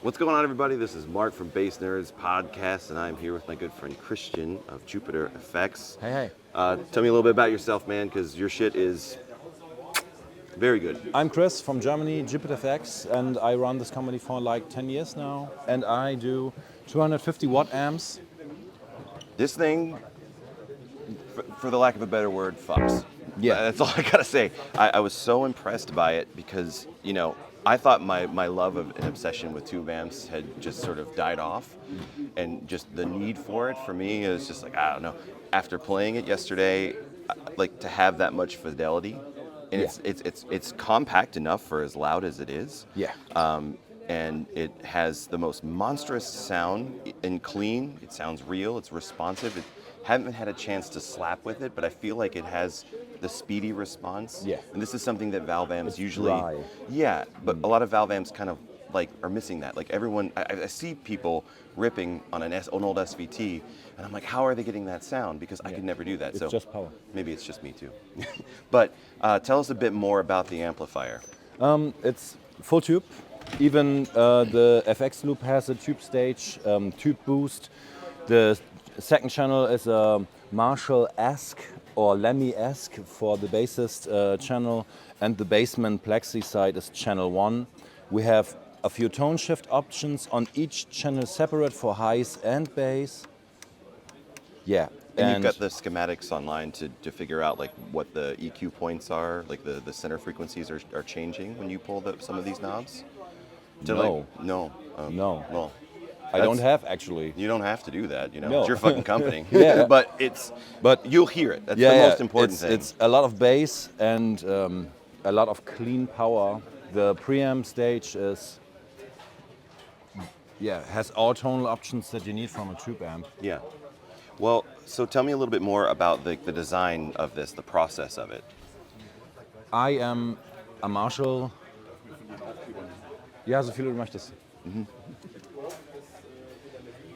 What's going on, everybody? This is Marc from Bass Nerds Podcast, and I'm here with my good friend Christian of Jupiter Effects. Hey. Tell me a little bit about yourself, man, because your shit is very good. I'm Chris from Germany, JPTR, and I run this company for like 10 years now, and I do 250 watt amps. This thing, for the lack of a better word, fucks. Yeah. That's all I gotta say. I was so impressed by it because, I thought my love of an obsession with tube amps had just sort of died off, and just the need for it for me is just like, I don't know. After playing it yesterday, like to have that much fidelity, and it's compact enough for as loud as it is. Yeah. And it has the most monstrous sound and clean. It sounds real. It's responsive. Haven't had a chance to slap with it, but I feel like it has the speedy response. Yeah. And this is something that valve amps It's usually. dry. Yeah, but a lot of valve amps kind of like are missing that. Like everyone, I see people ripping on an old SVT, and I'm like, how are they getting that sound? Because I could never do that. It's just power. Maybe it's just me too. But tell us a bit more about the amplifier. It's full tube. Even the FX loop has a tube stage, tube boost. The second channel is a Marshall-esque or Lemmy-esque for the bassist channel, and the basement plexi side is channel 1. We have a few tone shift options on each channel separate for highs and bass. Yeah. And you've got the schematics online to figure out like what the EQ points are, like the center frequencies are changing when you pull some of these knobs? No. No. No. Well, I don't have actually. you don't have to do that, No. It's your fucking company. Yeah. But you'll hear it. That's the most important thing. It's a lot of bass and a lot of clean power. The preamp stage has all tonal options that you need from a tube amp. Yeah. Well, so tell me a little bit more about the design of this, the process of it. I am a Marshall. Ja, so viel du möchtest.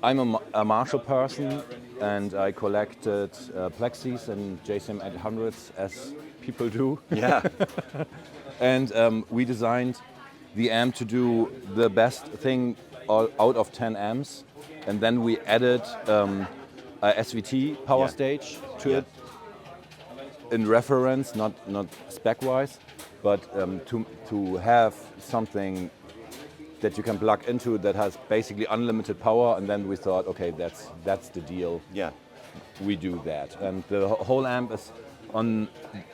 I'm a Marshall person, and I collected plexis and JCM 800s as people do. Yeah. And we designed the amp to do the best thing out of 10 amps, and then we added a SVT power stage to it in reference, not spec-wise, but to have something that you can plug into that has basically unlimited power, and then we thought, okay, that's the deal. Yeah. We do that, and the whole amp is on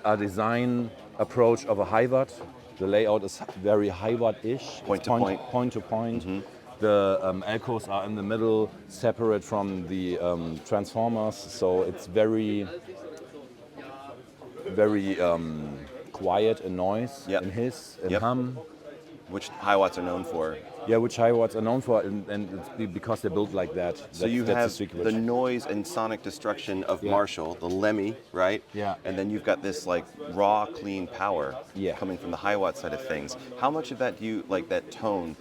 a design approach of a high watt. The layout is very high watt-ish. Point to point. Point to point. Mm-hmm. The elcos are in the middle, separate from the transformers, so it's very, very quiet in noise, in hiss, in hum. Which high watts are known for. Yeah, which high watts are known for, and it's because they're built like that. So you have the noise and sonic destruction of Marshall, the Lemmy, right? Yeah. And then you've got this like raw, clean power coming from the high watt side of things. How much of that that tone,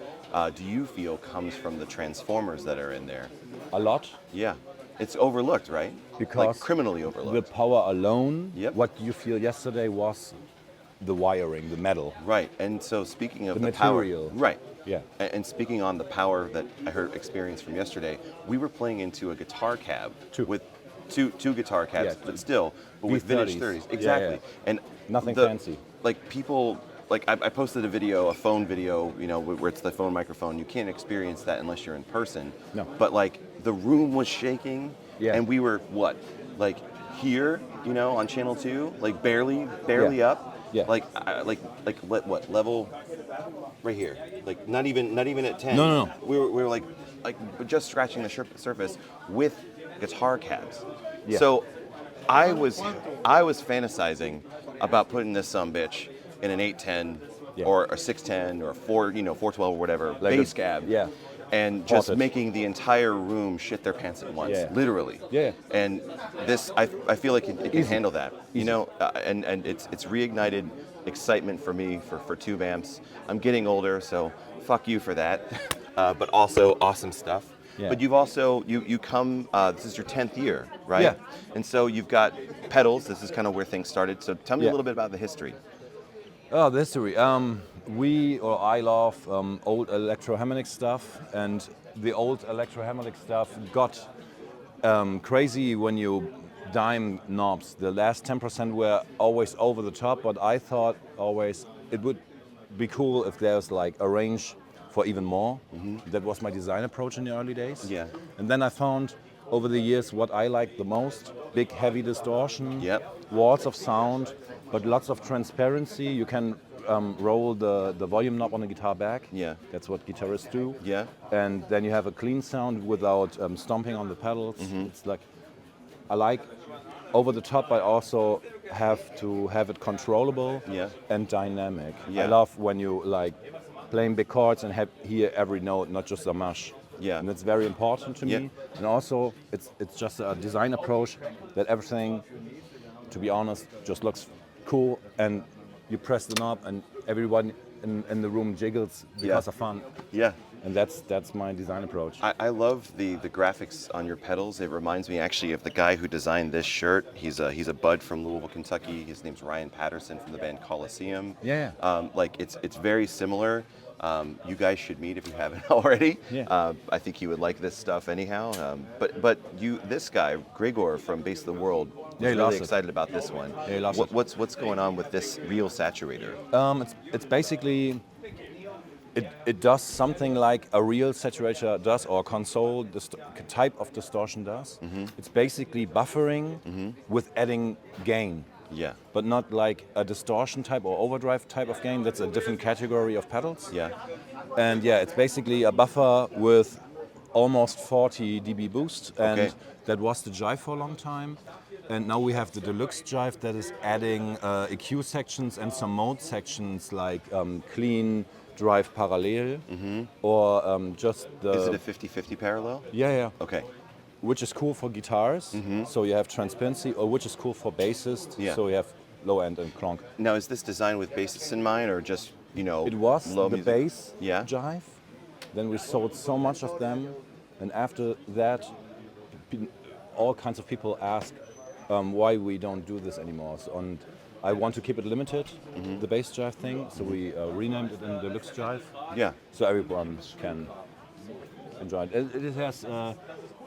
do you feel comes from the transformers that are in there? A lot. Yeah. It's overlooked, right? Because like criminally overlooked. The power alone, Yep. what you feel yesterday was the wiring, the metal. Right, and so speaking of the power, material. right? Yeah. And speaking on the power that I heard experience from yesterday, we were playing into a guitar cab with two guitar cabs, but with vintage 30s, exactly. And nothing fancy. Like people, like I posted a phone video, where it's the phone microphone. You can't experience that unless you're in person. No. But like the room was shaking, and we were like here, on channel 2, like barely up. Yeah. Like what level? Right here. Like not even at 10. No. We were like just scratching the surface with guitar cabs. Yeah. So I was fantasizing about putting this sumbitch in an 810 or a 610 or a 412 or whatever like bass cab. Yeah. And just making the entire room shit their pants at once, literally. Yeah. And this, I feel like it can handle that, and it's reignited excitement for me for tube amps. I'm getting older, so fuck you for that, but also awesome stuff. Yeah. But you've also, you come, this is your 10th year, right? Yeah. And so you've got pedals, this is kind of where things started, so tell me a little bit about the history. Oh, the history. I love old electroharmonic stuff, and the old electroharmonic stuff got crazy when you dime knobs. The last 10% were always over the top, but I thought always it would be cool if there's like a range for even more. That was my design approach in the early days. Yeah. And then I found over the years what I liked the most: big, heavy distortion, Yep. walls of sound, but lots of transparency. You can roll the volume knob on a guitar back. Yeah. That's what guitarists do. Yeah. And then you have a clean sound without stomping on the pedals. It's like, I like over the top, but also have to have it controllable Yeah. and dynamic. Yeah. I love when you like playing big chords and hear every note, not just a mush. Yeah. And that's very important to Yeah. me. And also, it's just a design approach that everything, to be honest, just looks cool, and you press the knob and everyone in the room jiggles because of fun. Yeah. And that's my design approach. I love the graphics on your pedals. It reminds me actually of the guy who designed this shirt. He's a bud from Louisville, Kentucky. His name's Ryan Patterson from the band Coliseum. Yeah. Like it's very similar. You guys should meet if you haven't already. Yeah. I think he would like this stuff anyhow. But this guy Gregor from Base of the World was Yeah, he really loves it. excited about this one. Yeah, he loves it. What's going on with this real saturator? It's basically, it does something like a real saturator does, or console type of distortion does. It's basically buffering with adding gain, Yeah. but not like a distortion type or overdrive type of gain. That's a different category of pedals. Yeah. And yeah, it's basically a buffer with almost 40 dB boost, and Okay. that was the jive for a long time. And now we have the deluxe jive that is adding EQ sections and some mode sections like clean, drive parallel, or just the... Is it a 50-50 parallel? Yeah. Okay. Which is cool for guitars, so you have transparency, or which is cool for bassists, Yeah. so you have low end and clonk. Now, is this designed with bassists in mind, or just It was low the music? bass Yeah. jive. Then we sold so much of them, and after that, all kinds of people ask why we don't do this anymore. And I want to keep it limited, the bass jive thing. So we renamed it in Deluxe Jive, Yeah. so everyone can enjoy it. It has a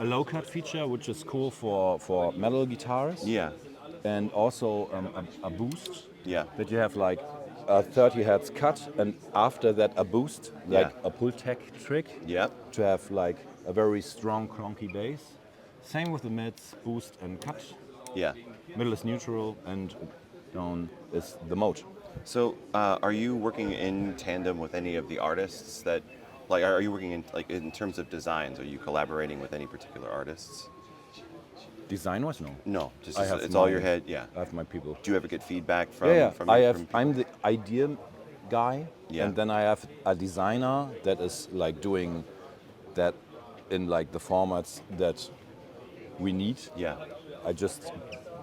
low cut feature, which is cool for metal guitars. Yeah. And also a boost. Yeah. That you have like a 30 hertz cut, and after that a boost, like Yeah. a pull tech trick. Yep. To have like a very strong clonky bass. Same with the mids, boost and cut. Yeah. Middle is neutral, and down is the mode. So, are you working in tandem with any of the artists that, like, are you working in terms of designs? Are you collaborating with any particular artists? Design-wise, no. No, just I have it's all my- your head. Yeah. I have my people. Do you ever get feedback from? Yeah. From from I'm the idea guy, Yeah. and then I have a designer that is like doing that in like the formats that we need. Yeah. I just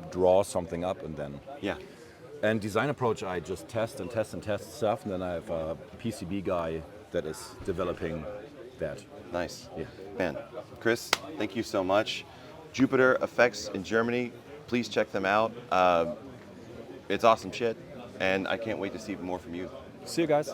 draw something up, and then. Yeah. And design approach, I just test and test and test stuff, and then I have a PCB guy that is developing that. Nice. Yeah. Man, Chris, thank you so much. Jupiter Effects in Germany. Please check them out. It's awesome shit, and I can't wait to see more from you. See you guys.